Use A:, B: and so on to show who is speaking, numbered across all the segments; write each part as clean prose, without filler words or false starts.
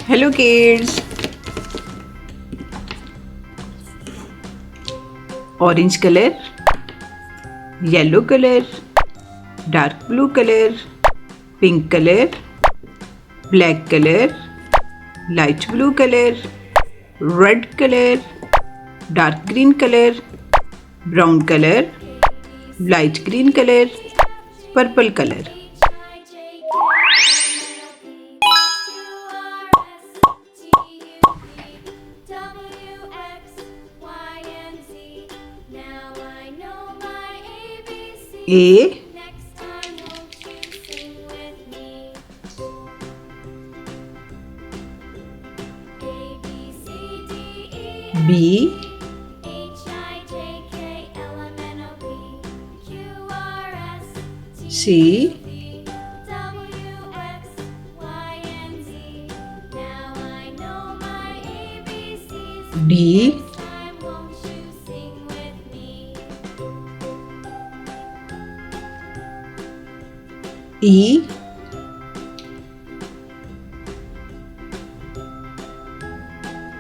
A: Hello kids. Orange color, yellow color, dark blue color, pink color, black color, light blue color, red color, dark green color, brown color, light green color, purple color. A, B, C, D, E,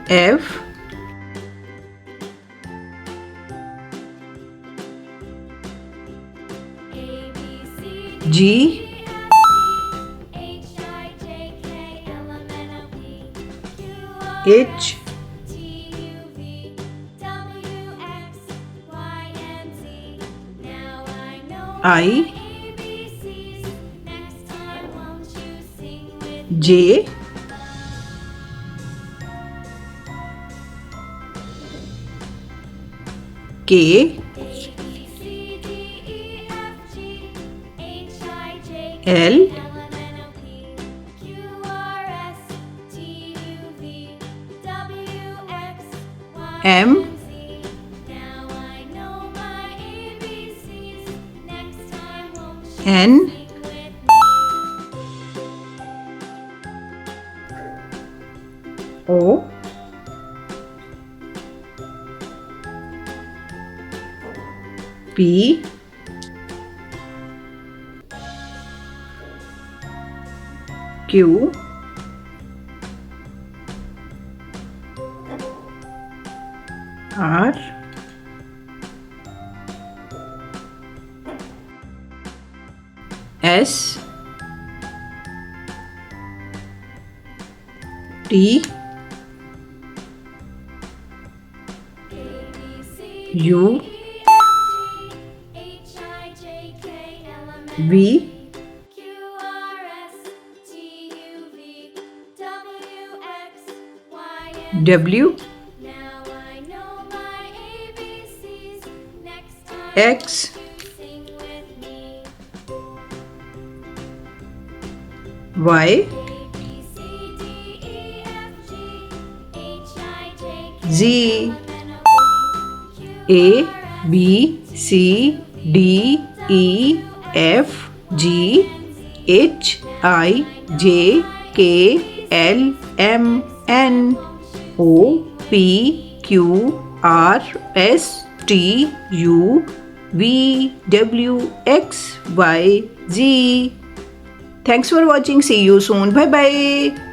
A: F, G, H, I, J, K, L, M, N, O, P, Q, R, S, T, U, V, W, X, Y, Z, A, B, C, D, E, F, G, H, I, J, K, L, M, N, O, P, Q, R, S, T, U, V, W, X, Y, Z. Thanks for watching. See you soon. Bye bye.